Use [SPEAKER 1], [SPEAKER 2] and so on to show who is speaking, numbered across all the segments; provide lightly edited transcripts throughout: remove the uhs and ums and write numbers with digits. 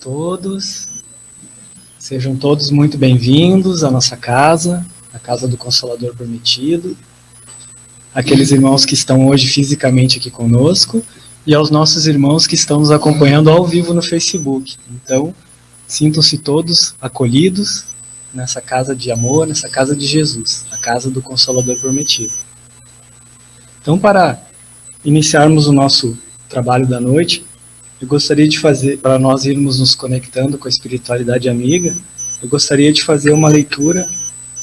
[SPEAKER 1] todos. Sejam todos muito bem-vindos à nossa casa, a casa do Consolador Prometido. Aqueles irmãos que estão hoje fisicamente aqui conosco e aos nossos irmãos que estão nos acompanhando ao vivo no Facebook. Então, sintam-se todos acolhidos nessa casa de amor, nessa casa de Jesus, a casa do Consolador Prometido. Então, para iniciarmos o nosso trabalho da noite, eu gostaria de fazer, para nós irmos nos conectando com a espiritualidade amiga, eu gostaria de fazer uma leitura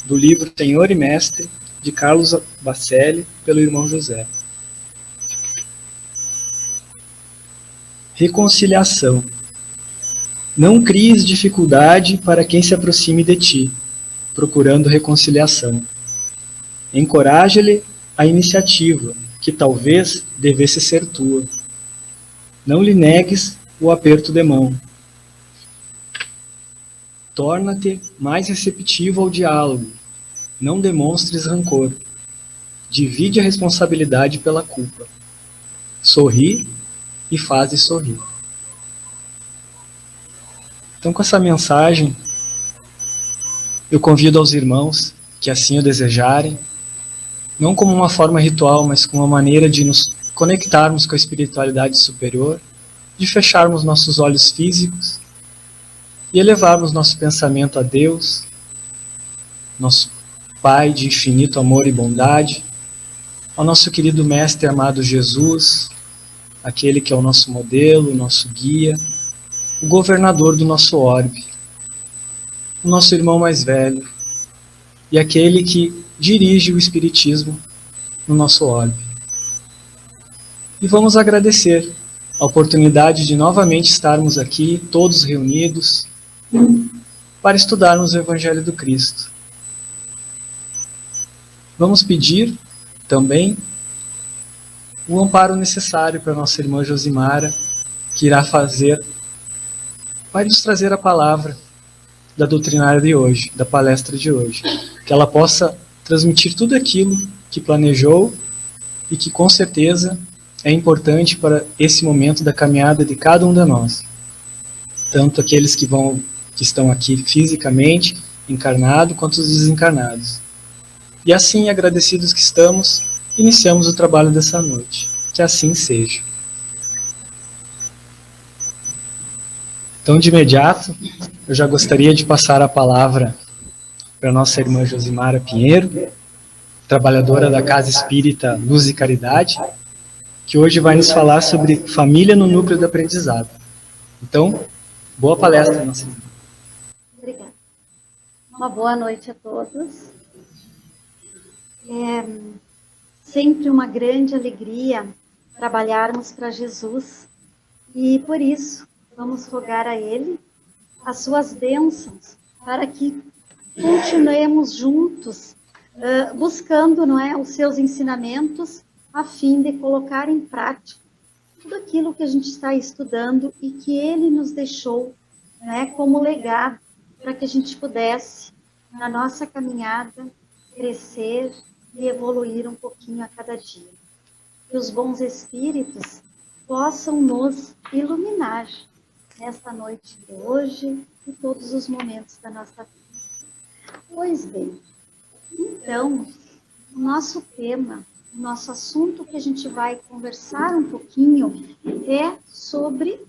[SPEAKER 1] do livro Senhor e Mestre, de Carlos Bacelli, pelo irmão José. Reconciliação. Não cries dificuldade para quem se aproxime de ti, procurando reconciliação. Encoraja-lhe a iniciativa, que talvez devesse ser tua. Não lhe negues o aperto de mão. Torna-te mais receptivo ao diálogo. Não demonstres rancor. Divide a responsabilidade pela culpa. Sorri e faze sorrir. Então, com essa mensagem, eu convido aos irmãos que assim o desejarem, não como uma forma ritual, mas como uma maneira de nos conectarmos com a espiritualidade superior, de fecharmos nossos olhos físicos e elevarmos nosso pensamento a Deus, nosso Pai de infinito amor e bondade, ao nosso querido Mestre amado Jesus, aquele que é o nosso modelo, o nosso guia, o governador do nosso orbe, o nosso irmão mais velho e aquele que dirige o Espiritismo no nosso orbe. E vamos agradecer a oportunidade de novamente estarmos aqui, todos reunidos, para estudarmos o Evangelho do Cristo. Vamos pedir também o amparo necessário para nossa irmã Josimara, que vai nos trazer a palavra da doutrinária de hoje, da palestra de hoje. Que ela possa transmitir tudo aquilo que planejou e que com certeza é importante para esse momento da caminhada de cada um de nós. Tanto aqueles que estão aqui fisicamente, encarnados, quanto os desencarnados. E assim, agradecidos que estamos, iniciamos o trabalho dessa noite. Que assim seja. Então, de imediato, eu já gostaria de passar a palavra para a nossa irmã Josimara Pinheiro, trabalhadora da Casa Espírita Luz e Caridade, que hoje vai nos falar sobre família no núcleo do aprendizado. Então, boa palestra, nossa irmã.
[SPEAKER 2] Obrigada. Uma boa noite a todos. É sempre uma grande alegria trabalharmos para Jesus e, por isso, vamos rogar a Ele as suas bênçãos para que continuemos juntos buscando, não é, os seus ensinamentos a fim de colocar em prática tudo aquilo que a gente está estudando e que Ele nos deixou, né, como legado para que a gente pudesse, na nossa caminhada, crescer e evoluir um pouquinho a cada dia. Que os bons espíritos possam nos iluminar nesta noite de hoje e todos os momentos da nossa vida. Pois bem, então, o nosso tema, o nosso assunto que a gente vai conversar um pouquinho é sobre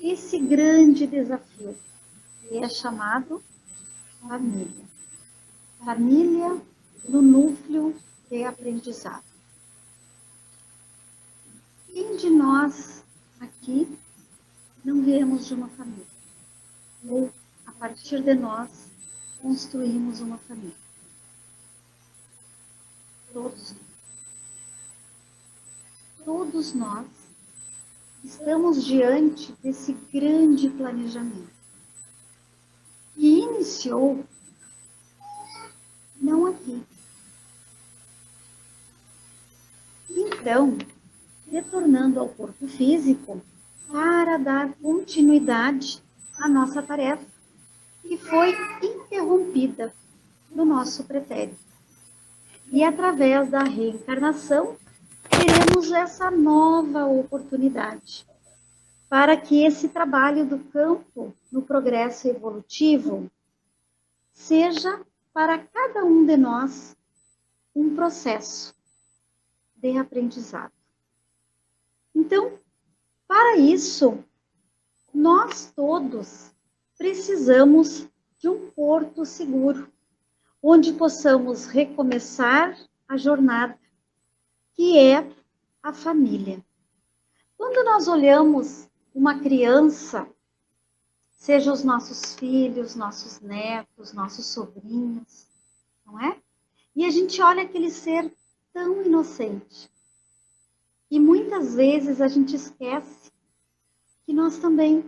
[SPEAKER 2] esse grande desafio, que é chamado família. Família no núcleo de aprendizado. Quem de nós aqui não viemos de uma família? Ou, a partir de nós, construímos uma família? Todos nós estamos diante desse grande planejamento que iniciou não aqui. Então, retornando ao corpo físico para dar continuidade à nossa tarefa, que foi interrompida no nosso pretérito. E através da reencarnação, teremos essa nova oportunidade para que esse trabalho do campo no progresso evolutivo seja para cada um de nós um processo de aprendizado. Então, para isso, nós todos precisamos de um porto seguro, onde possamos recomeçar a jornada, que é a família. Quando nós olhamos uma criança, seja os nossos filhos, nossos netos, nossos sobrinhos, não é? E a gente olha aquele ser tão inocente. E muitas vezes a gente esquece que nós também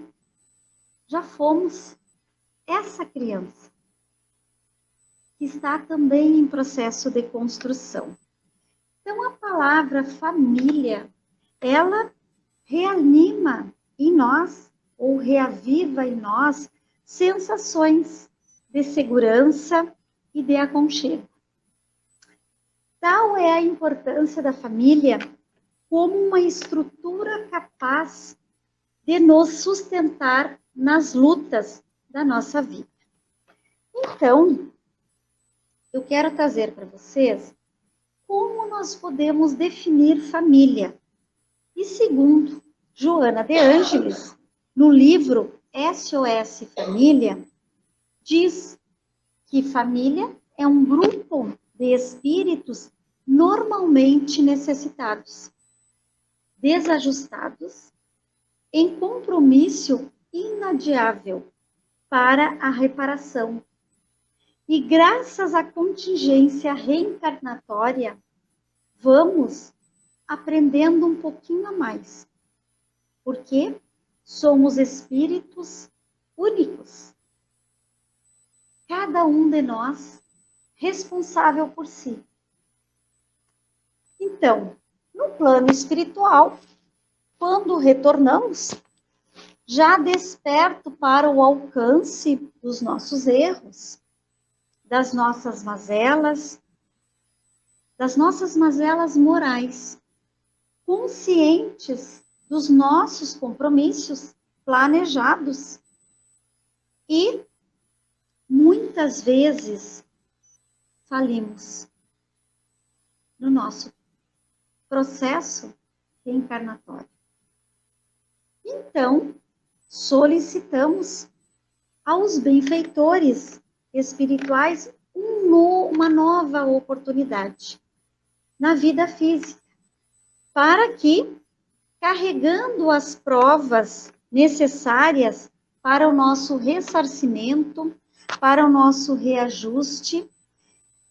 [SPEAKER 2] já fomos essa criança, que está também em processo de construção. Então, a palavra família, ela reanima em nós, ou reaviva em nós, sensações de segurança e de aconchego. Tal é a importância da família como uma estrutura capaz de nos sustentar nas lutas da nossa vida. Então, eu quero trazer para vocês como nós podemos definir família. E segundo Joana de Ângeles, no livro SOS Família, diz que família é um grupo de espíritos normalmente necessitados, desajustados, em compromisso inadiável para a reparação. E graças à contingência reencarnatória, vamos aprendendo um pouquinho a mais. Porque somos espíritos únicos. Cada um de nós responsável por si. Então, no plano espiritual, quando retornamos, já desperto para o alcance dos nossos erros, das nossas mazelas morais, conscientes dos nossos compromissos planejados e muitas vezes falimos no nosso processo reencarnatório. Então, solicitamos aos benfeitores espirituais uma nova oportunidade na vida física, para que, carregando as provas necessárias para o nosso ressarcimento, para o nosso reajuste,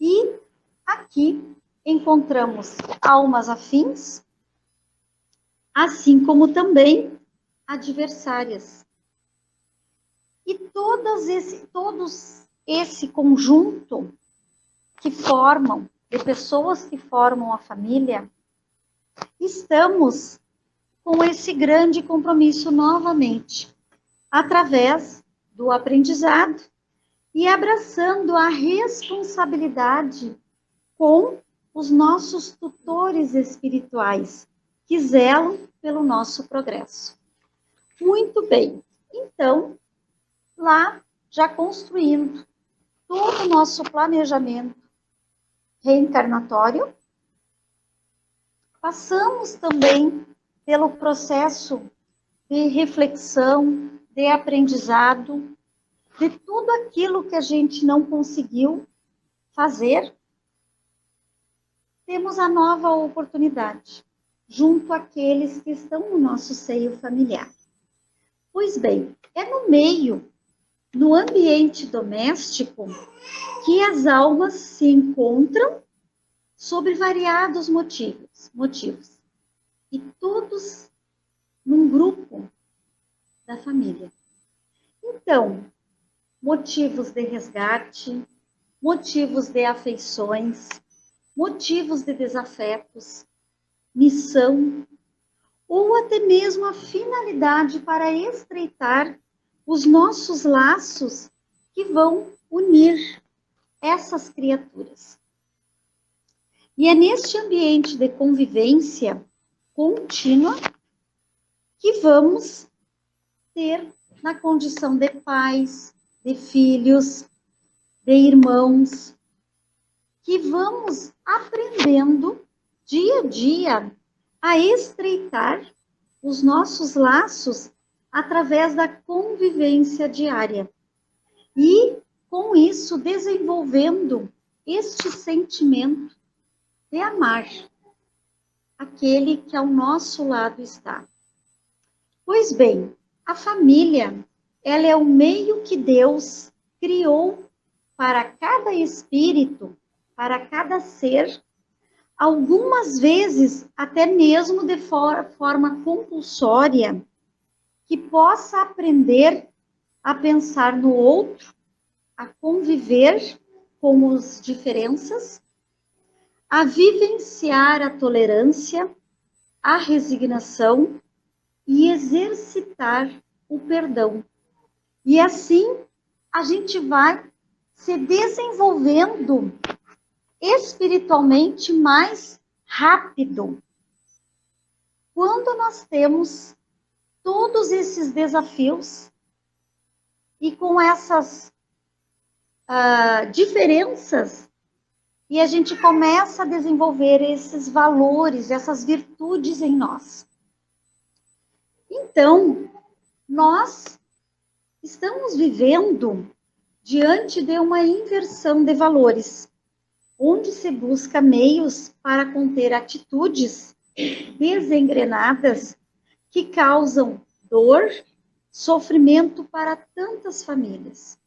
[SPEAKER 2] e aqui encontramos almas afins, assim como também adversárias. E todos esse conjunto de pessoas que formam a família, estamos com esse grande compromisso novamente, através do aprendizado e abraçando a responsabilidade com os nossos tutores espirituais, que zelam pelo nosso progresso. Muito bem, então, lá já construindo todo o nosso planejamento reencarnatório, passamos também pelo processo de reflexão, de aprendizado, de tudo aquilo que a gente não conseguiu fazer. Temos a nova oportunidade, junto àqueles que estão no nosso seio familiar. Pois bem, é no ambiente doméstico, que as almas se encontram sob variados motivos. E todos num grupo da família. Então, motivos de resgate, motivos de afeições, motivos de desafetos, missão, ou até mesmo a finalidade para estreitar os nossos laços que vão unir essas criaturas. E é neste ambiente de convivência contínua que vamos ter na condição de pais, de filhos, de irmãos, que vamos aprendendo dia a dia a estreitar os nossos laços através da convivência diária. E, com isso, desenvolvendo este sentimento de amar aquele que ao nosso lado está. Pois bem, a família, ela é o meio que Deus criou para cada espírito, para cada ser, algumas vezes até mesmo de forma compulsória, que possa aprender a pensar no outro, a conviver com as diferenças, a vivenciar a tolerância, a resignação e exercitar o perdão. E assim a gente vai se desenvolvendo espiritualmente mais rápido. Quando nós temos todos esses desafios e com essas diferenças, e a gente começa a desenvolver esses valores, essas virtudes em nós. Então, nós estamos vivendo diante de uma inversão de valores, onde se busca meios para conter atitudes desengrenadas que causam dor, sofrimento para tantas famílias.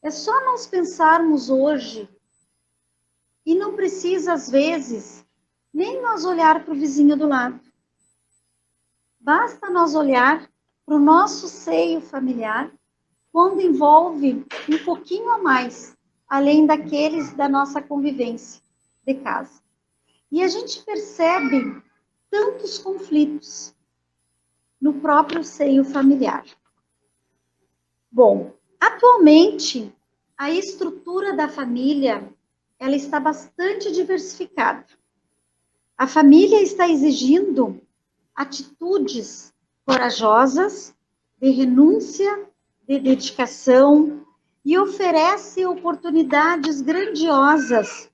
[SPEAKER 2] É só nós pensarmos hoje, e não precisa, às vezes, nem nós olhar para o vizinho do lado. Basta nós olhar para o nosso seio familiar, quando envolve um pouquinho a mais, além daqueles da nossa convivência de casa. E a gente percebe tantos conflitos no próprio seio familiar. Bom, atualmente, a estrutura da família, ela está bastante diversificada. A família está exigindo atitudes corajosas, de renúncia, de dedicação, e oferece oportunidades grandiosas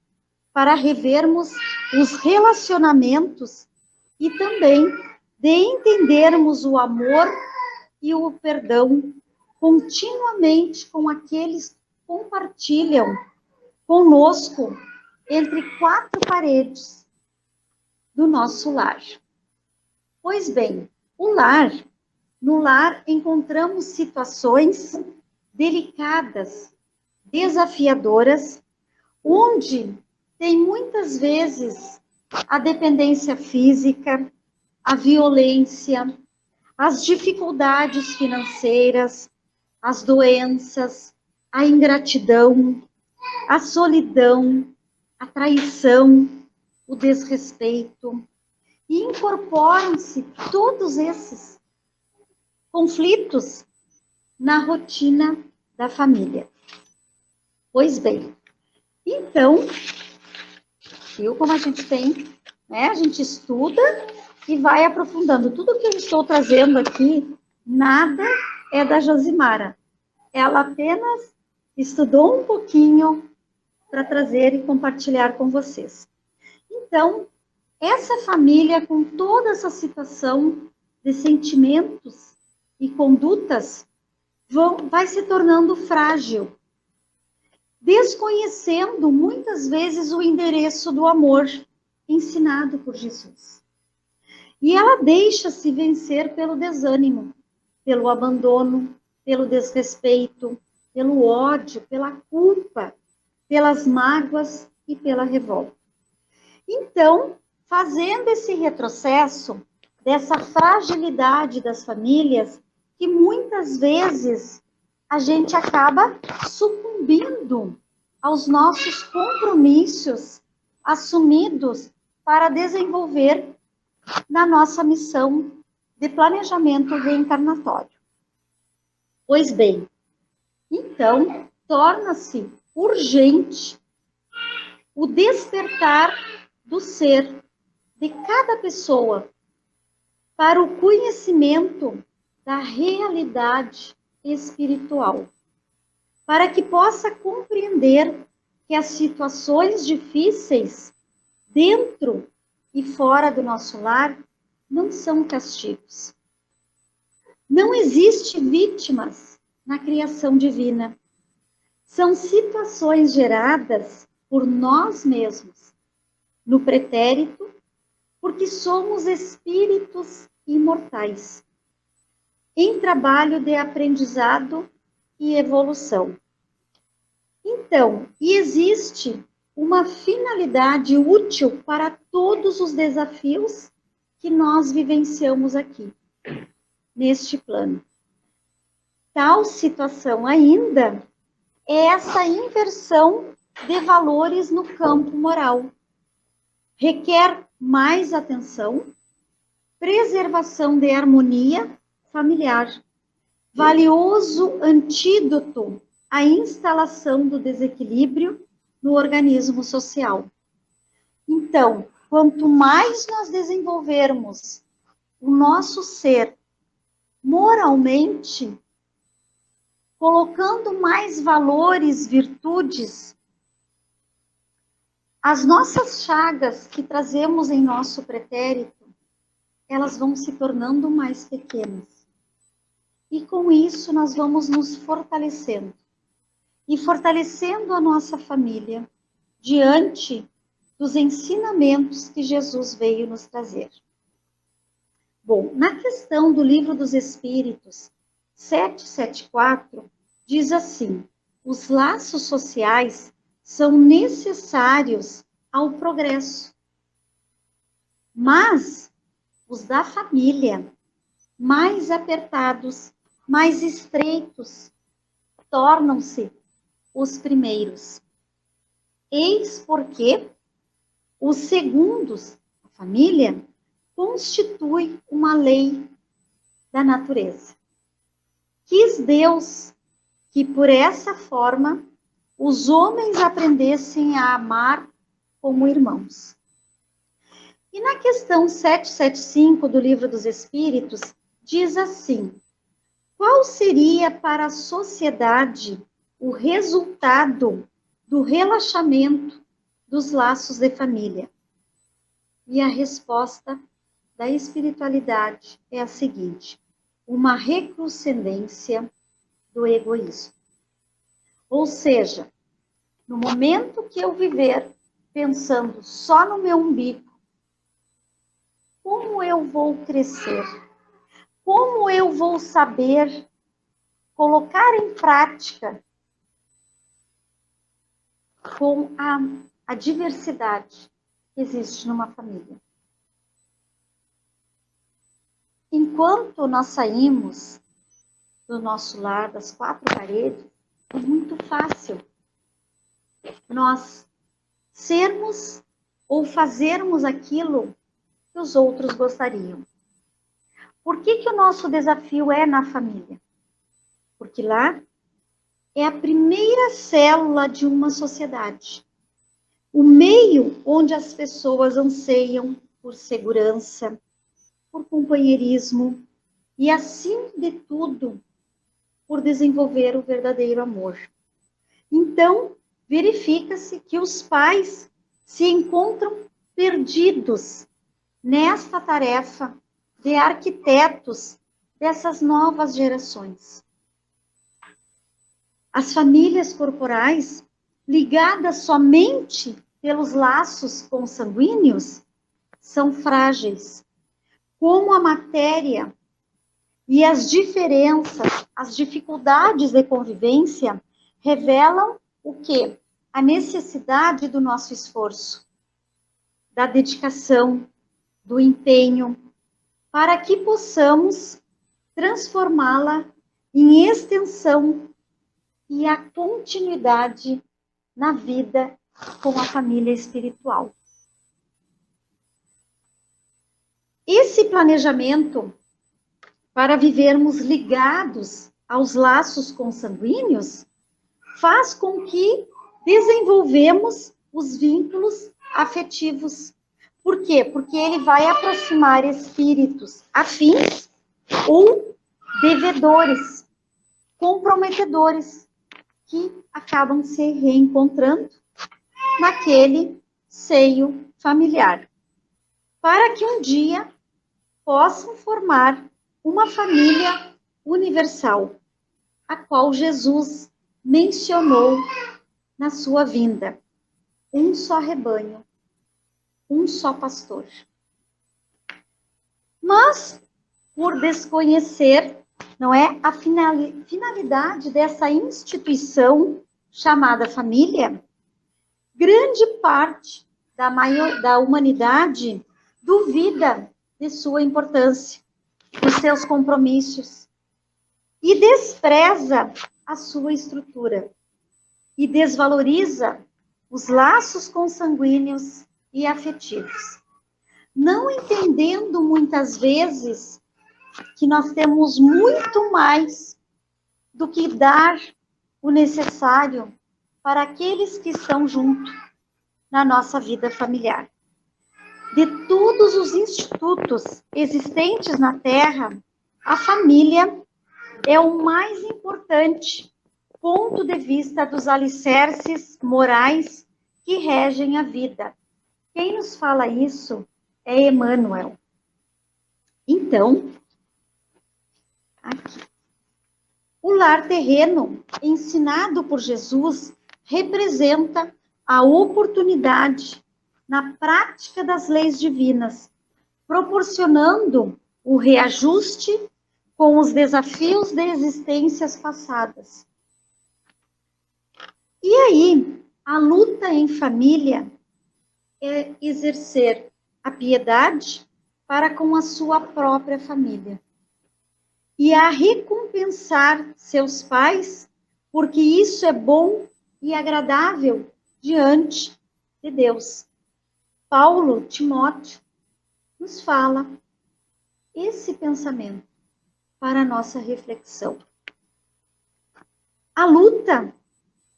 [SPEAKER 2] para revermos os relacionamentos e também de entendermos o amor e o perdão continuamente com aqueles que compartilham conosco entre quatro paredes do nosso lar. Pois bem, no lar encontramos situações delicadas, desafiadoras, onde tem muitas vezes a dependência física, a violência, as dificuldades financeiras, as doenças, a ingratidão, a solidão, a traição, o desrespeito. E incorporam-se todos esses conflitos na rotina da família. Pois bem, então, viu como a gente tem, né? A gente estuda e vai aprofundando. Tudo que eu estou trazendo aqui, nada é da Josimara. Ela apenas estudou um pouquinho para trazer e compartilhar com vocês. Então, essa família, com toda essa situação de sentimentos e condutas, vai se tornando frágil, desconhecendo muitas vezes o endereço do amor ensinado por Jesus. E ela deixa-se vencer pelo desânimo, pelo abandono, pelo desrespeito, pelo ódio, pela culpa, pelas mágoas e pela revolta. Então, fazendo esse retrocesso dessa fragilidade das famílias, que muitas vezes a gente acaba sucumbindo aos nossos compromissos assumidos para desenvolver na nossa missão de planejamento reencarnatório. Pois bem, então, torna-se urgente o despertar do ser de cada pessoa para o conhecimento da realidade espiritual, para que possa compreender que as situações difíceis dentro e fora do nosso lar não são castigos. Não existe vítimas na criação divina. São situações geradas por nós mesmos, no pretérito, porque somos espíritos imortais, em trabalho de aprendizado e evolução. Então, existe uma finalidade útil para todos os desafios que nós vivenciamos aqui, neste plano. Tal situação ainda é essa inversão de valores no campo moral. Requer mais atenção, preservação de harmonia familiar, valioso antídoto à instalação do desequilíbrio no organismo social. Então, quanto mais nós desenvolvermos o nosso ser moralmente, colocando mais valores, virtudes, as nossas chagas que trazemos em nosso pretérito, elas vão se tornando mais pequenas. E com isso nós vamos nos fortalecendo. E fortalecendo a nossa família diante dos ensinamentos que Jesus veio nos trazer. Bom, na questão do Livro dos Espíritos, 774, diz assim: os laços sociais são necessários ao progresso, mas os da família, mais apertados, mais estreitos, tornam-se os primeiros. Eis porque os segundos, a família, constitui uma lei da natureza. Quis Deus que por essa forma os homens aprendessem a amar como irmãos. E na questão 775 do Livro dos Espíritos, diz assim: qual seria para a sociedade o resultado do relaxamento dos laços de família? E a resposta da espiritualidade é a seguinte: uma recrudescência do egoísmo. Ou seja, no momento que eu viver pensando só no meu umbigo, como eu vou crescer? Como eu vou saber colocar em prática com a diversidade que existe numa família? Enquanto nós saímos do nosso lar, das quatro paredes, é muito fácil nós sermos ou fazermos aquilo que os outros gostariam. Por que o nosso desafio é na família? Porque lá é a primeira célula de uma sociedade. O meio onde as pessoas anseiam por segurança, por companheirismo e, acima de tudo, por desenvolver o verdadeiro amor. Então, verifica-se que os pais se encontram perdidos nesta tarefa de arquitetos dessas novas gerações. As famílias corporais, ligadas somente pelos laços consanguíneos, são frágeis. Como a matéria e as diferenças, as dificuldades de convivência revelam o quê? A necessidade do nosso esforço, da dedicação, do empenho, para que possamos transformá-la em extensão e a continuidade na vida com a família espiritual. Esse planejamento para vivermos ligados aos laços consanguíneos faz com que desenvolvemos os vínculos afetivos. Por quê? Porque ele vai aproximar espíritos afins ou devedores, comprometedores, que acabam se reencontrando naquele seio familiar, para que um dia possam formar uma família universal, a qual Jesus mencionou na sua vinda. Um só rebanho, um só pastor. Mas, por desconhecer, não é, a finalidade dessa instituição chamada família, grande parte da humanidade duvida de sua importância, dos seus compromissos, e despreza a sua estrutura, e desvaloriza os laços consanguíneos e afetivos, não entendendo muitas vezes que nós temos muito mais do que dar o necessário para aqueles que estão junto na nossa vida familiar. De todos os institutos existentes na Terra, a família é o mais importante ponto de vista dos alicerces morais que regem a vida. Quem nos fala isso é Emmanuel. Então, aqui. O lar terreno, ensinado por Jesus, representa a oportunidade na prática das leis divinas, proporcionando o reajuste com os desafios de existências passadas. E aí, a luta em família é exercer a piedade para com a sua própria família e a recompensar seus pais, porque isso é bom e agradável diante de Deus. Paulo, Timóteo, nos fala esse pensamento para a nossa reflexão. A luta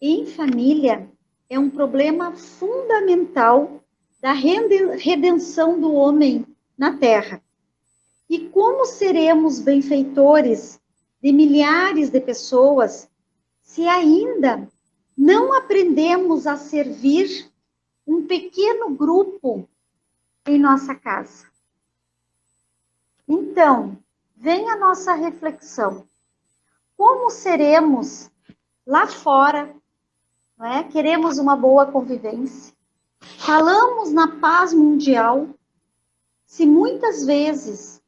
[SPEAKER 2] em família é um problema fundamental da redenção do homem na Terra. E como seremos benfeitores de milhares de pessoas se ainda não aprendemos a servir um pequeno grupo em nossa casa? Então, vem a nossa reflexão. Como seremos lá fora? Não é? Queremos uma boa convivência. Falamos na paz mundial, se muitas vezes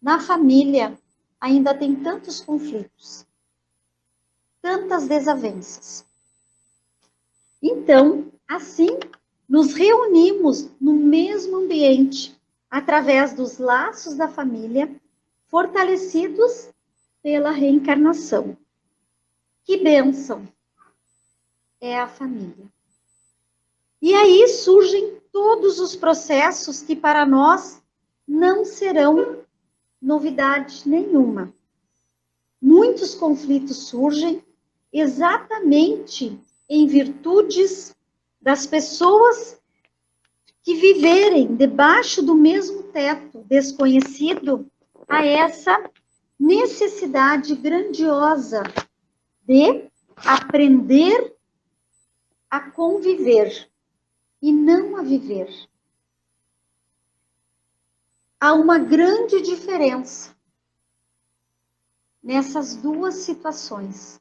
[SPEAKER 2] na família ainda tem tantos conflitos, tantas desavenças. Então, assim, nos reunimos no mesmo ambiente, através dos laços da família, fortalecidos pela reencarnação. Que bênção é a família. E aí surgem todos os processos que para nós não serão novidade nenhuma. Muitos conflitos surgem exatamente em virtudes das pessoas que viverem debaixo do mesmo teto desconhecido a essa necessidade grandiosa de aprender a conviver e não a viver. Há uma grande diferença nessas duas situações.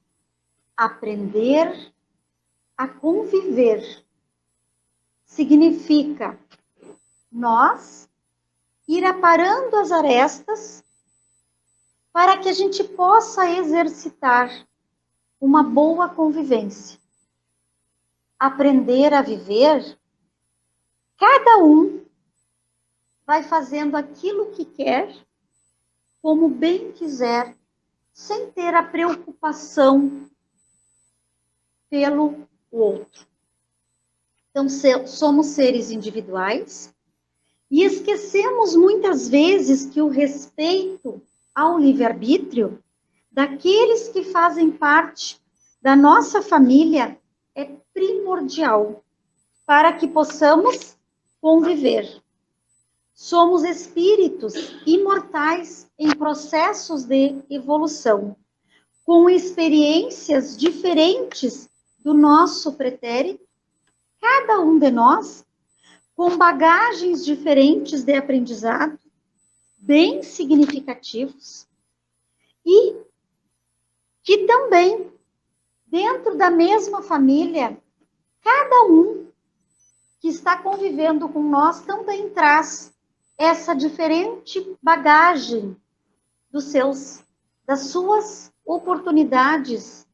[SPEAKER 2] Aprender a conviver significa nós ir aparando as arestas para que a gente possa exercitar uma boa convivência. Aprender a viver, cada um vai fazendo aquilo que quer, como bem quiser, sem ter a preocupação pelo outro. Então, somos seres individuais e esquecemos muitas vezes que o respeito ao livre-arbítrio daqueles que fazem parte da nossa família é primordial para que possamos conviver. Somos espíritos imortais em processos de evolução, com experiências diferentes do nosso pretérito, cada um de nós, com bagagens diferentes de aprendizado, bem significativos, e que também, dentro da mesma família, cada um que está convivendo com nós também traz essa diferente bagagem das suas oportunidades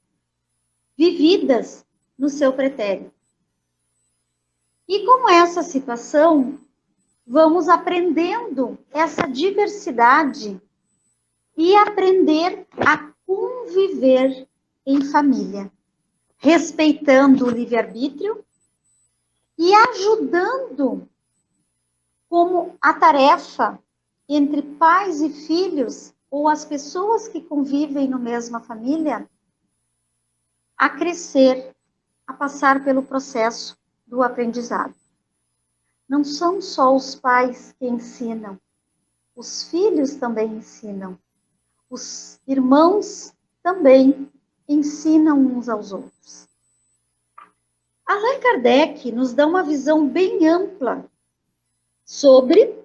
[SPEAKER 2] vividas no seu pretérito. E com essa situação, vamos aprendendo essa diversidade e aprender a conviver em família, respeitando o livre-arbítrio e ajudando como a tarefa entre pais e filhos, ou as pessoas que convivem na mesma família, a crescer, a passar pelo processo do aprendizado. Não são só os pais que ensinam, os filhos também ensinam, os irmãos também ensinam uns aos outros. Allan Kardec nos dá uma visão bem ampla sobre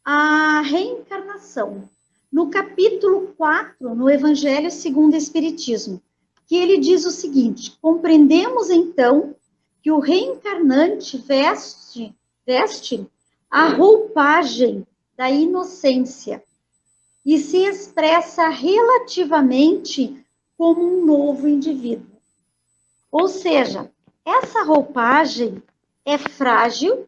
[SPEAKER 2] a reencarnação, no capítulo 4, no Evangelho segundo o Espiritismo, que ele diz o seguinte: compreendemos então que o reencarnante veste a roupagem da inocência e se expressa relativamente como um novo indivíduo. Ou seja, essa roupagem é frágil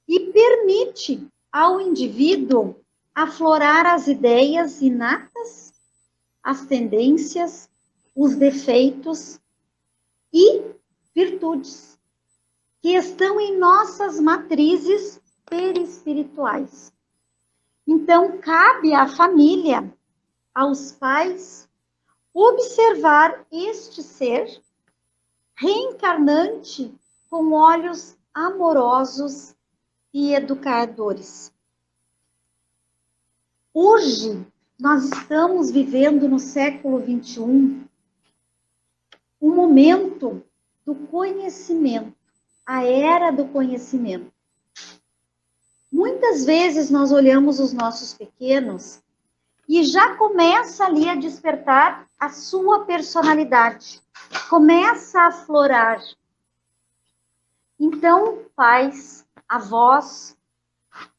[SPEAKER 2] e permite ao indivíduo aflorar as ideias inatas, as tendências, os defeitos e virtudes que estão em nossas matrizes perispirituais. Então, cabe à família, aos pais, observar este ser reencarnante com olhos amorosos e educadores. Hoje, nós estamos vivendo no século XXI um momento do conhecimento, a era do conhecimento. Muitas vezes nós olhamos os nossos pequenos e já começa ali a despertar a sua personalidade, começa a aflorar. Então, pais, avós,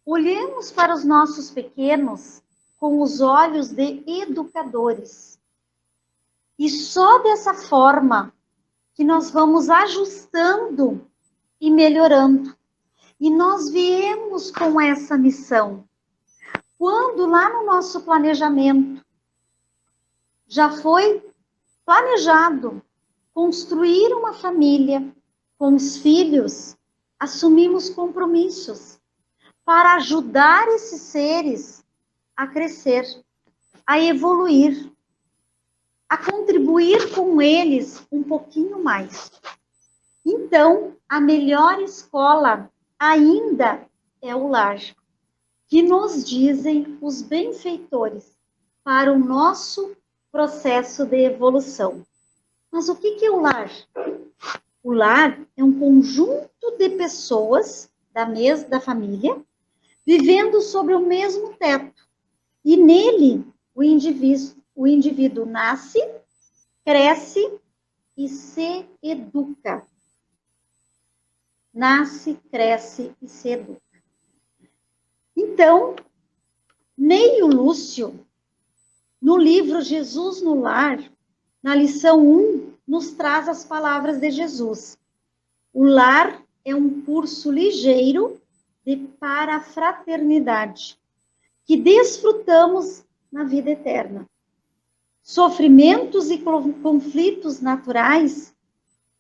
[SPEAKER 2] olhemos para os nossos pequenos com os olhos de educadores. E só dessa forma que nós vamos ajustando e melhorando. E nós viemos com essa missão. Quando lá no nosso planejamento já foi planejado construir uma família com os filhos, assumimos compromissos para ajudar esses seres a crescer, a evoluir, a contribuir com eles um pouquinho mais. Então, a melhor escola ainda é o lar, que nos dizem os benfeitores para o nosso processo de evolução. Mas o que é o lar? O lar é um conjunto de pessoas da família vivendo sobre o mesmo teto. E nele o indivíduo nasce, cresce e se educa. Nasce, cresce e se educa. Então, Neio Lúcio, no livro Jesus no Lar, na lição 1, nos traz as palavras de Jesus. O lar é um curso ligeiro para a fraternidade, que desfrutamos na vida eterna. Sofrimentos e conflitos naturais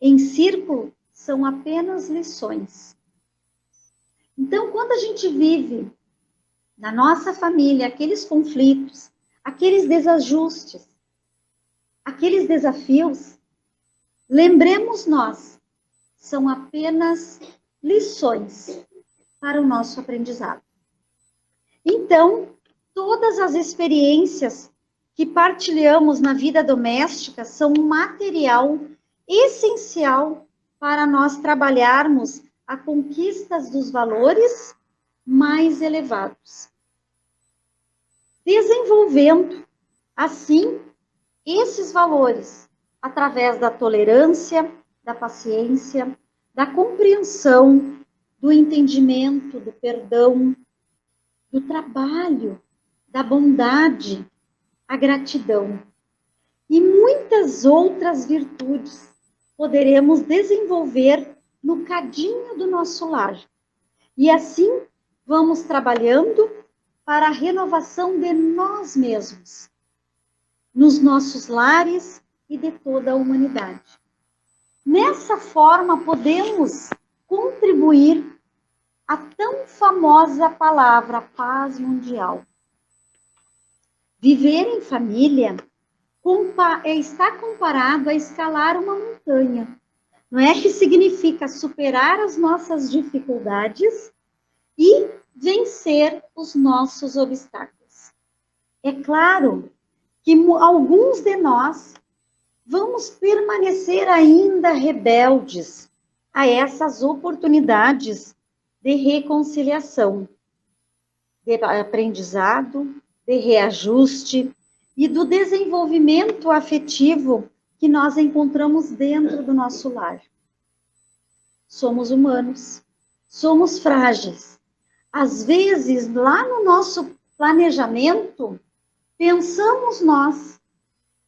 [SPEAKER 2] em círculo são apenas lições. Então, quando a gente vive na nossa família aqueles conflitos, aqueles desajustes, aqueles desafios, lembremos nós, são apenas lições para o nosso aprendizado. Então, todas as experiências que partilhamos na vida doméstica são um material essencial para nós trabalharmos a conquista dos valores mais elevados, desenvolvendo, assim, esses valores através da tolerância, da paciência, da compreensão, do entendimento, do perdão, do trabalho, da bondade, a gratidão e muitas outras virtudes poderemos desenvolver no cadinho do nosso lar. E assim vamos trabalhando para a renovação de nós mesmos, nos nossos lares e de toda a humanidade. Nessa forma, podemos contribuir à tão famosa palavra paz mundial. Viver em família está comparado a escalar uma montanha. Não é que significa superar as nossas dificuldades e vencer os nossos obstáculos. É claro que alguns de nós vamos permanecer ainda rebeldes a essas oportunidades de reconciliação, de aprendizado, de reajuste e do desenvolvimento afetivo que nós encontramos dentro do nosso lar. Somos humanos, somos frágeis. Às vezes, lá no nosso planejamento, pensamos nós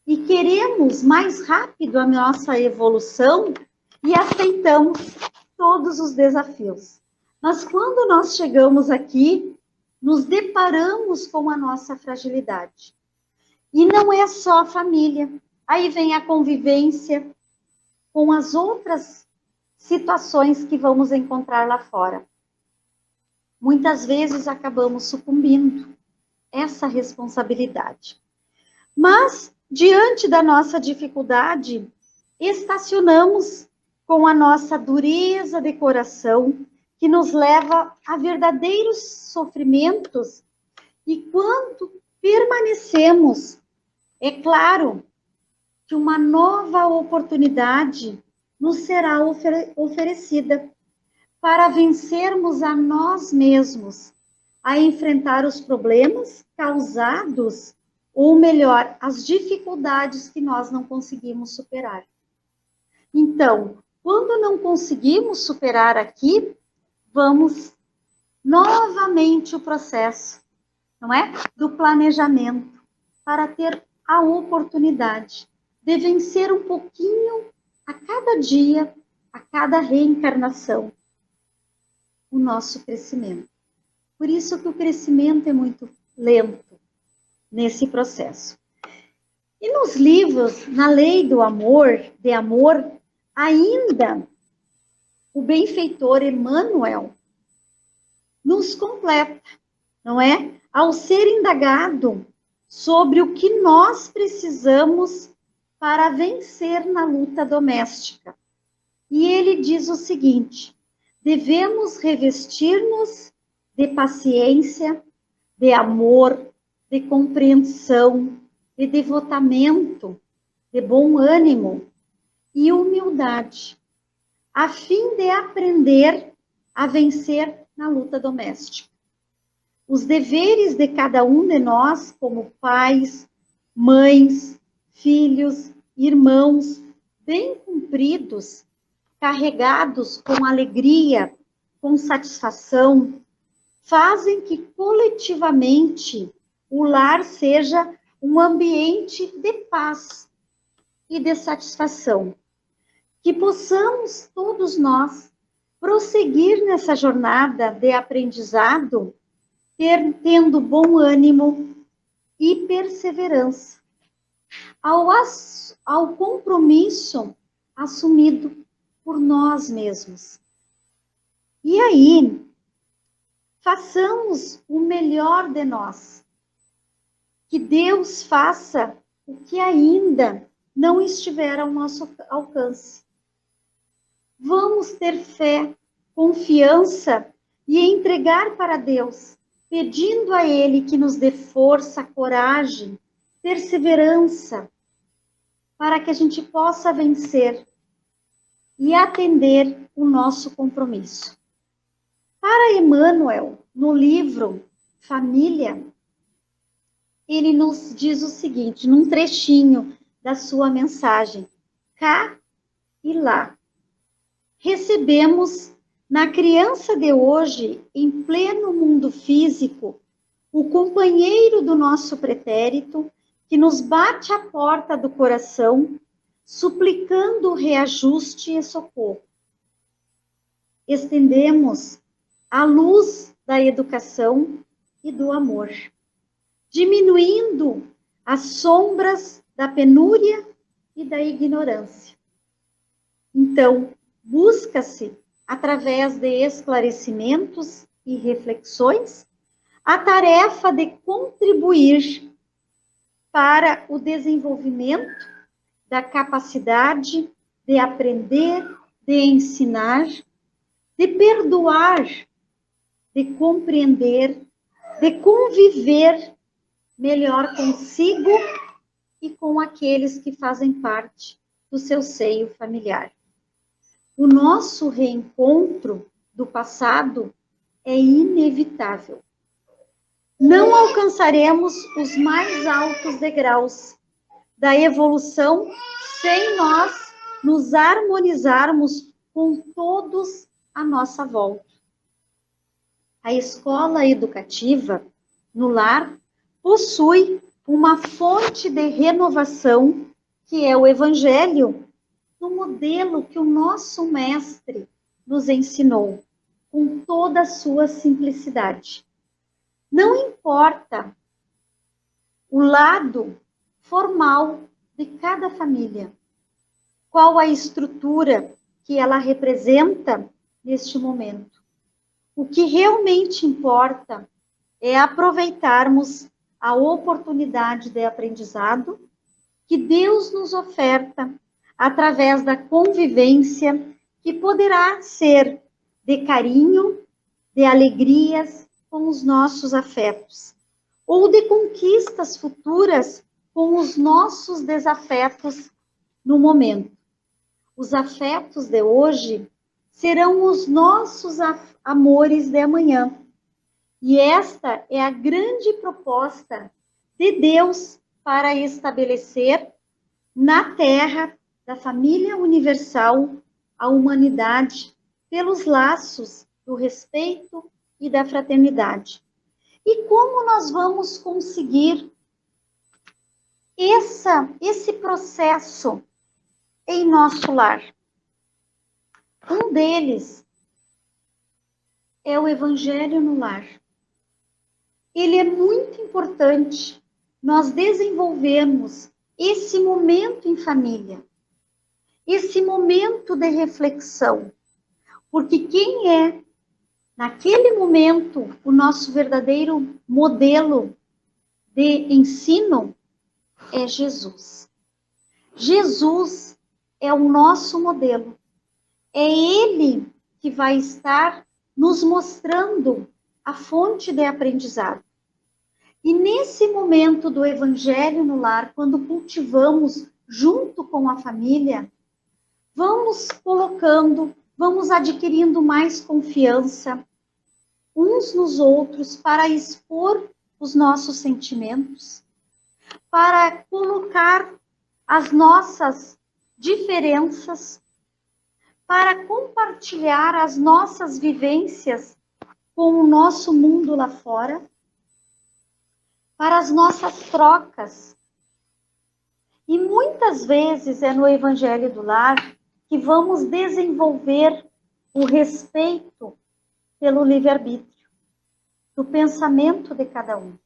[SPEAKER 2] e queremos mais rápido a nossa evolução e aceitamos todos os desafios. Mas quando nós chegamos aqui, nos deparamos com a nossa fragilidade. E não é só a família. Aí vem a convivência com as outras situações que vamos encontrar lá fora. Muitas vezes acabamos sucumbindo essa responsabilidade. Mas, diante da nossa dificuldade, estacionamos com a nossa dureza de coração, que nos leva a verdadeiros sofrimentos, e quando permanecemos, é claro que uma nova oportunidade nos será oferecida para vencermos a nós mesmos, a enfrentar os problemas causados, ou melhor, as dificuldades que nós não conseguimos superar. Então, quando não conseguimos superar aqui, vamos novamente o processo, não é? Do planejamento, para ter a oportunidade de vencer um pouquinho a cada dia, a cada reencarnação, o nosso crescimento. Por isso que o crescimento é muito lento nesse processo. E nos livros, na lei do amor, de amor, ainda o benfeitor Emmanuel nos completa, não é? Ao ser indagado sobre o que nós precisamos para vencer na luta doméstica. E ele diz o seguinte: devemos revestir-nos de paciência, de amor, de compreensão, de devotamento, de bom ânimo e humildade, a fim de aprender a vencer na luta doméstica. Os deveres de cada um de nós, como pais, mães, filhos, irmãos, bem cumpridos, carregados com alegria, com satisfação, fazem que coletivamente o lar seja um ambiente de paz e de satisfação. Que possamos todos nós prosseguir nessa jornada de aprendizado, tendo bom ânimo e perseverança, ao compromisso assumido por nós mesmos. E aí, façamos o melhor de nós. Que Deus faça o que ainda não estiver ao nosso alcance. Vamos ter fé, confiança e entregar para Deus pedindo a Ele que nos dê força, coragem, perseverança, para que a gente possa vencer e atender o nosso compromisso. Para Emmanuel, no livro Família, ele nos diz o seguinte, num trechinho da sua mensagem: cá e lá. Recebemos na criança de hoje, em pleno mundo físico, o companheiro do nosso pretérito, que nos bate à porta do coração, suplicando reajuste e socorro. Estendemos a luz da educação e do amor, diminuindo as sombras da penúria e da ignorância. Então, busca-se, através de esclarecimentos e reflexões, a tarefa de contribuir para o desenvolvimento da capacidade de aprender, de ensinar, de perdoar, de compreender, de conviver melhor consigo e com aqueles que fazem parte do seu seio familiar. O nosso reencontro do passado é inevitável. Não alcançaremos os mais altos degraus da evolução sem nós nos harmonizarmos com todos à nossa volta. A escola educativa no lar possui uma fonte de renovação, que é o Evangelho, no modelo que o nosso mestre nos ensinou, com toda a sua simplicidade. Não importa o lado formal de cada família, qual a estrutura que ela representa neste momento. O que realmente importa é aproveitarmos a oportunidade de aprendizado que Deus nos oferta através da convivência, que poderá ser de carinho, de alegrias com os nossos afetos, ou de conquistas futuras com os nossos desafetos no momento. Os afetos de hoje serão os nossos amores de amanhã. E esta é a grande proposta de Deus para estabelecer na Terra da família universal a humanidade pelos laços do respeito e da fraternidade. E como nós vamos conseguir esse processo em nosso lar? Um deles é o Evangelho no lar. Ele é muito importante nós desenvolvermos esse momento em família, esse momento de reflexão, porque quem é, naquele momento, o nosso verdadeiro modelo de ensino é Jesus. Jesus é o nosso modelo. É Ele que vai estar nos mostrando a fonte de aprendizado. E nesse momento do Evangelho no lar, quando cultivamos junto com a família, vamos colocando, vamos adquirindo mais confiança uns nos outros para expor os nossos sentimentos, para colocar as nossas diferenças, para compartilhar as nossas vivências com o nosso mundo lá fora, para as nossas trocas. E muitas vezes é no Evangelho do Lar que vamos desenvolver o respeito pelo livre-arbítrio, do pensamento de cada um.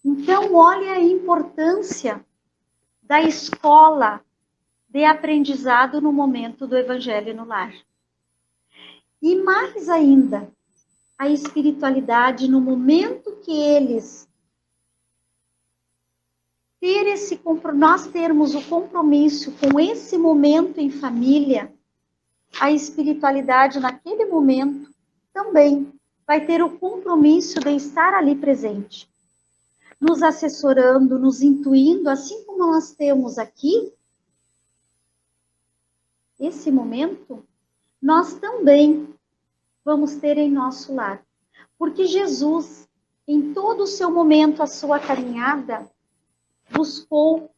[SPEAKER 2] Então, olha a importância da escola de aprendizado no momento do Evangelho no Lar. E mais ainda, a espiritualidade no momento que eles nós termos o compromisso com esse momento em família, a espiritualidade naquele momento também vai ter o compromisso de estar ali presente, nos assessorando, nos intuindo, assim como nós temos aqui, esse momento, nós também vamos ter em nosso lar. Porque Jesus, em todo o seu momento, a sua caminhada, buscou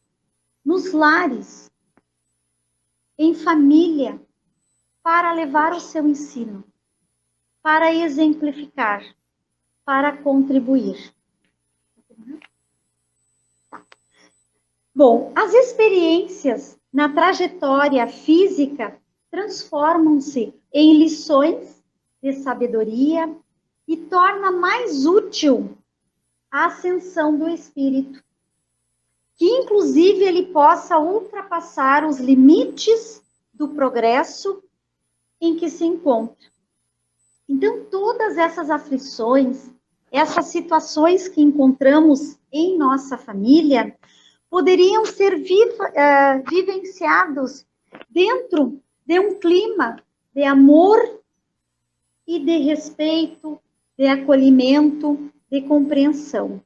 [SPEAKER 2] nos lares, em família, para levar o seu ensino, para exemplificar, para contribuir. Bom, as experiências na trajetória física transformam-se em lições de sabedoria e torna mais útil a ascensão do espírito, que inclusive ele possa ultrapassar os limites do progresso em que se encontra. Então, todas essas aflições, essas situações que encontramos em nossa família, poderiam ser vivenciados dentro de um clima de amor e de respeito, de acolhimento, de compreensão.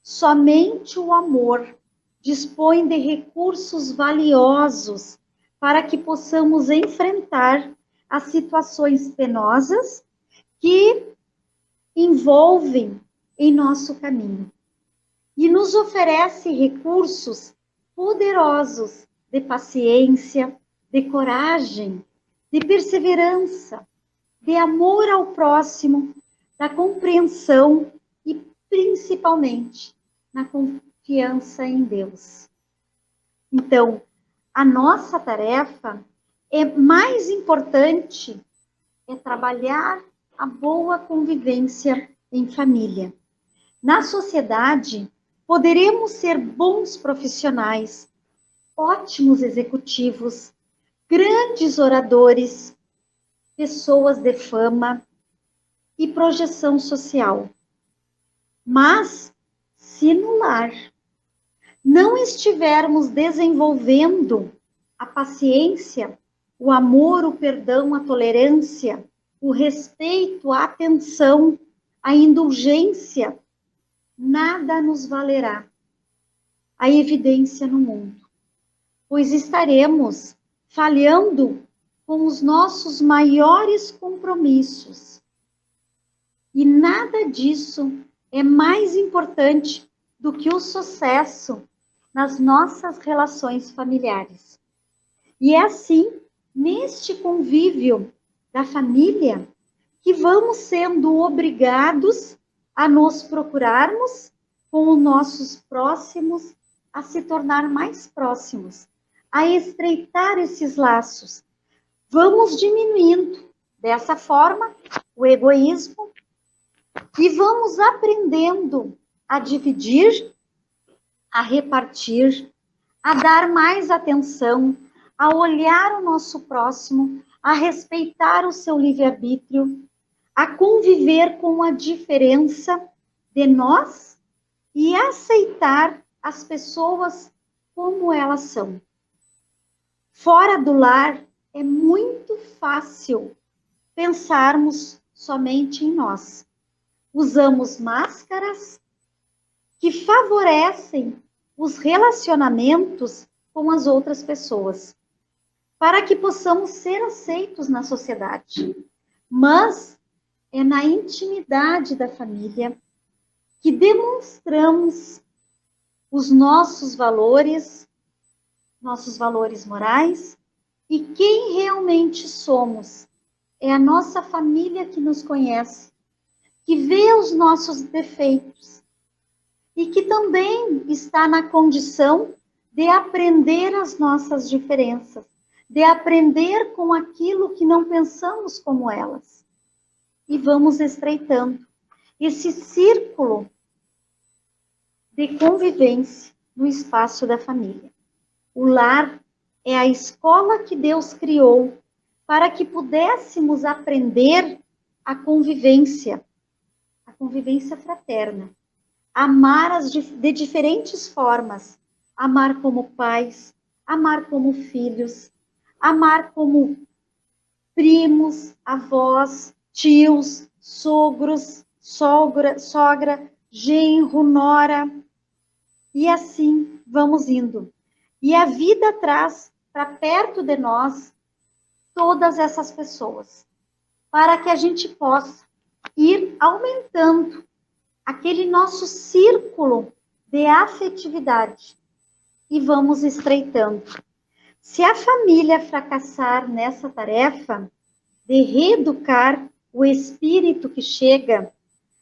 [SPEAKER 2] Somente o amor dispõe de recursos valiosos para que possamos enfrentar as situações penosas que envolvem em nosso caminho. E nos oferece recursos poderosos de paciência, de coragem, de perseverança, de amor ao próximo, da compreensão e, principalmente, na confiança em Deus. Então, a nossa tarefa é mais importante é trabalhar a boa convivência em família. Na sociedade, poderemos ser bons profissionais, ótimos executivos, grandes oradores, pessoas de fama e projeção social. Mas, se no lar não estivermos desenvolvendo a paciência, o amor, o perdão, a tolerância, o respeito, a atenção, a indulgência, nada nos valerá a evidência no mundo, pois estaremos falhando com os nossos maiores compromissos. E nada disso é mais importante do que o sucesso nas nossas relações familiares. E é assim, neste convívio da família, que vamos sendo obrigados a nos procurarmos com os nossos próximos, a se tornar mais próximos, a estreitar esses laços. Vamos diminuindo, dessa forma, o egoísmo e vamos aprendendo a dividir, a repartir, a dar mais atenção, a olhar o nosso próximo, a respeitar o seu livre-arbítrio, a conviver com a diferença de nós e aceitar as pessoas como elas são. Fora do lar, é muito fácil pensarmos somente em nós. Usamos máscaras que favorecem os relacionamentos com as outras pessoas, para que possamos ser aceitos na sociedade. Mas é na intimidade da família que demonstramos os nossos valores morais, e quem realmente somos. É a nossa família que nos conhece, que vê os nossos defeitos e que também está na condição de aprender as nossas diferenças, de aprender com aquilo que não pensamos como elas. E vamos estreitando esse círculo de convivência no espaço da família. O lar é a escola que Deus criou para que pudéssemos aprender a convivência fraterna, amar de diferentes formas, amar como pais, amar como filhos, amar como primos, avós, tios, sogros, sogra, genro, nora, e assim vamos indo. E a vida traz para perto de nós todas essas pessoas, para que a gente possa ir aumentando aquele nosso círculo de afetividade e vamos estreitando. Se a família fracassar nessa tarefa de reeducar o espírito que chega,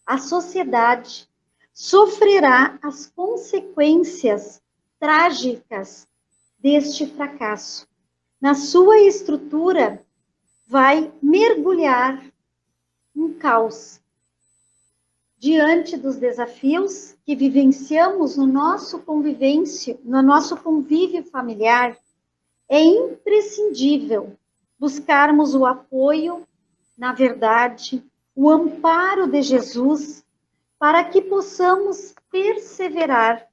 [SPEAKER 2] a sociedade sofrerá as consequências trágicas deste fracasso. Na sua estrutura, vai mergulhar um caos. Diante dos desafios que vivenciamos no nosso convívio familiar, é imprescindível buscarmos o apoio, na verdade, o amparo de Jesus, para que possamos perseverar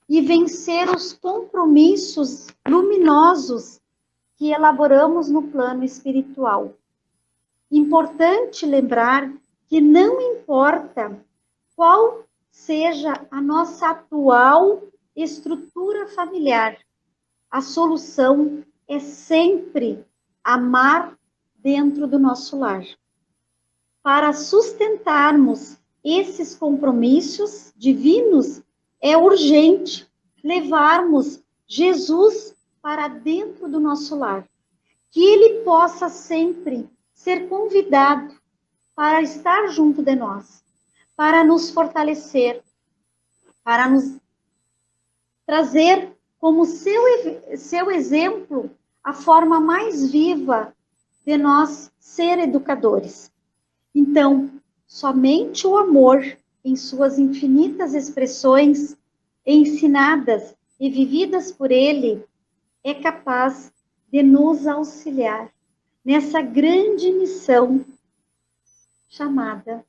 [SPEAKER 2] e vencer os compromissos luminosos que elaboramos no plano espiritual. Importante lembrar que não importa qual seja a nossa atual estrutura familiar, a solução é sempre amar dentro do nosso lar. Para sustentarmos esses compromissos divinos, é urgente levarmos Jesus para dentro do nosso lar, que ele possa sempre ser convidado para estar junto de nós, para nos fortalecer, para nos trazer como seu exemplo a forma mais viva de nós ser educadores. Então, somente o amor, em suas infinitas expressões, ensinadas e vividas por ele, é capaz de nos auxiliar nessa grande missão chamada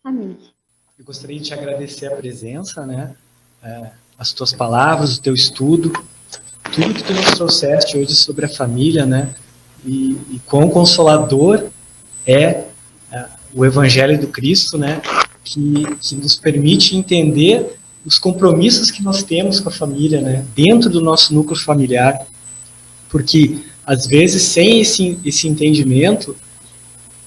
[SPEAKER 2] família.
[SPEAKER 1] Eu gostaria de te agradecer a presença, né? As tuas palavras, o teu estudo, tudo que tu nos trouxeste hoje sobre a família, né? E quão consolador é o Evangelho do Cristo, né? Que nos permite entender os compromissos que nós temos com a família, né? Dentro do nosso núcleo familiar, porque às vezes sem esse entendimento,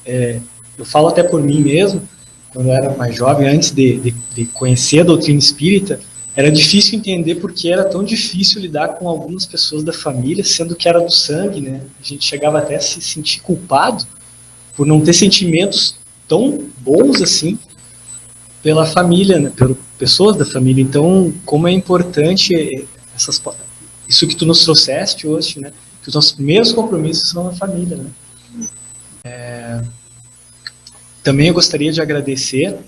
[SPEAKER 1] eu falo até por mim mesmo, quando eu era mais jovem, antes de conhecer a doutrina espírita, era difícil entender porque era tão difícil lidar com algumas pessoas da família, sendo que era do sangue, né? A gente chegava até a se sentir culpado por não ter sentimentos tão bons assim pela família, né? Pelas pessoas da família. Então, como é importante isso que tu nos trouxeste hoje, né? Que os nossos primeiros compromissos são na família, né? Também eu gostaria de agradecer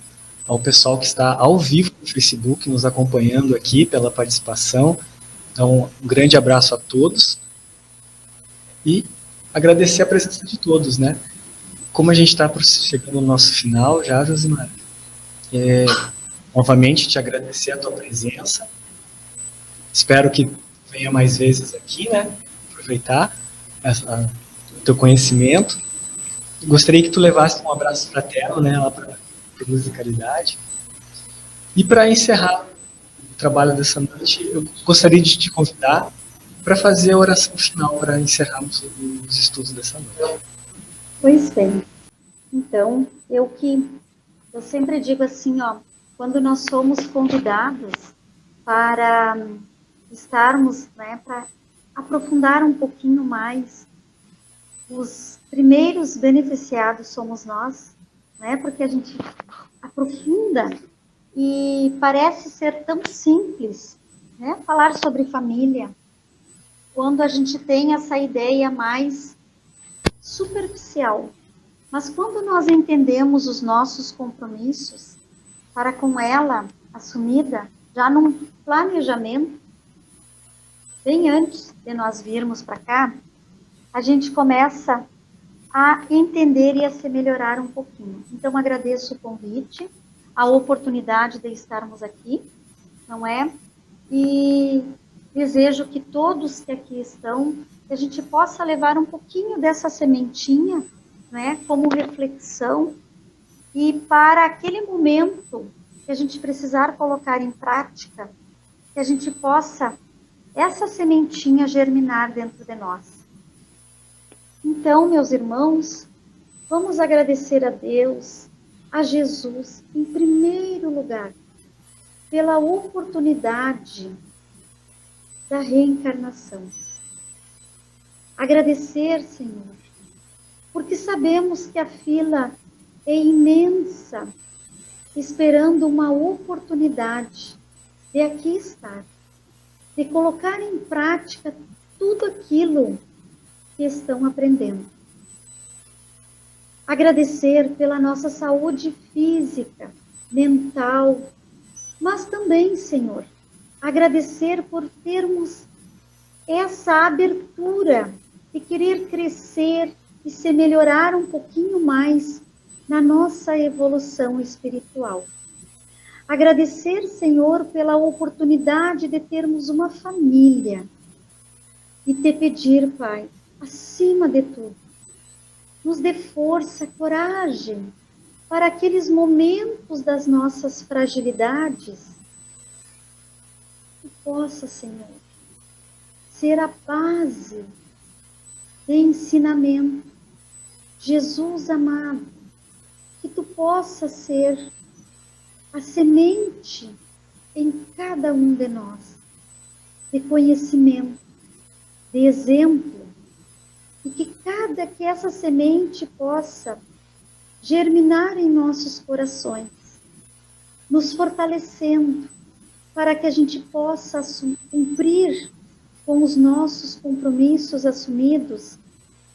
[SPEAKER 1] ao pessoal que está ao vivo no Facebook, nos acompanhando aqui pela participação. Então, um grande abraço a todos e agradecer a presença de todos, né? Como a gente está chegando no nosso final já, Josimar, novamente te agradecer a tua presença. Espero que venha mais vezes aqui, né? Aproveitar o teu conhecimento. Gostaria que tu levasse um abraço fraterno, né? Lá para Luz e Caridade. E para encerrar o trabalho dessa noite, eu gostaria de te convidar para fazer a oração final para encerrarmos os estudos dessa noite.
[SPEAKER 2] Pois bem. Então, eu sempre digo assim, ó, quando nós somos convidados para estarmos, né, para aprofundar um pouquinho mais, os primeiros beneficiados somos nós, né, porque a gente aprofunda e parece ser tão simples, né, falar sobre família, quando a gente tem essa ideia mais superficial. Mas quando nós entendemos os nossos compromissos, para com ela assumida, já num planejamento, bem antes de nós virmos para cá, a gente começa a entender e a se melhorar um pouquinho. Então, agradeço o convite, a oportunidade de estarmos aqui, não é? E desejo que todos que aqui estão, que a gente possa levar um pouquinho dessa sementinha, né, como reflexão, E para aquele momento que a gente precisar colocar em prática, que a gente possa essa sementinha germinar dentro de nós. Então, meus irmãos, vamos agradecer a Deus, a Jesus, em primeiro lugar, pela oportunidade da reencarnação. Agradecer, Senhor, porque sabemos que a fila é imensa, esperando uma oportunidade de aqui estar, de colocar em prática tudo aquilo que estão aprendendo. Agradecer pela nossa saúde física, mental, mas também, Senhor, agradecer por termos essa abertura de querer crescer e se melhorar um pouquinho mais na nossa evolução espiritual. Agradecer, Senhor, pela oportunidade de termos uma família e te pedir, Pai, acima de tudo, nos dê força, coragem para aqueles momentos das nossas fragilidades que possa, Senhor, ser a base de ensinamento. Jesus amado, que tu possa ser a semente em cada um de nós, de conhecimento, de exemplo, e que essa semente possa germinar em nossos corações, nos fortalecendo para que a gente possa cumprir com os nossos compromissos assumidos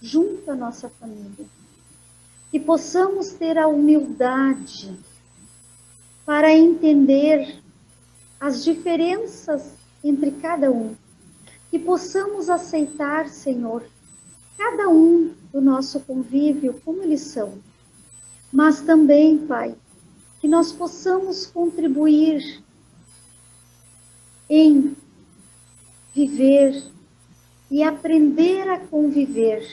[SPEAKER 2] junto à nossa família. Que possamos ter a humildade para entender as diferenças entre cada um. Que possamos aceitar, Senhor, cada um do nosso convívio como eles são. Mas também, Pai, que nós possamos contribuir em viver e aprender a conviver,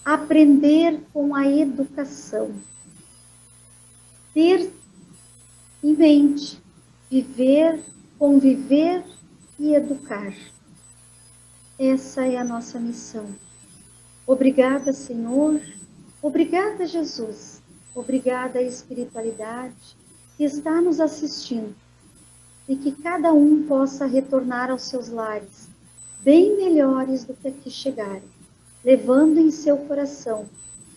[SPEAKER 2] aprender com a educação, ter em mente, viver, conviver e educar. Essa é a nossa missão. Obrigada, Senhor. Obrigada, Jesus. Obrigada, espiritualidade que está nos assistindo. E que cada um possa retornar aos seus lares, bem melhores do que aqui chegarem, levando em seu coração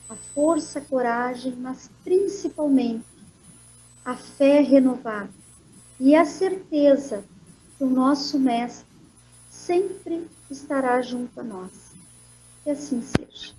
[SPEAKER 2] a força, a coragem, mas principalmente a fé renovada e a certeza que o nosso Mestre sempre estará junto a nós. Que assim seja.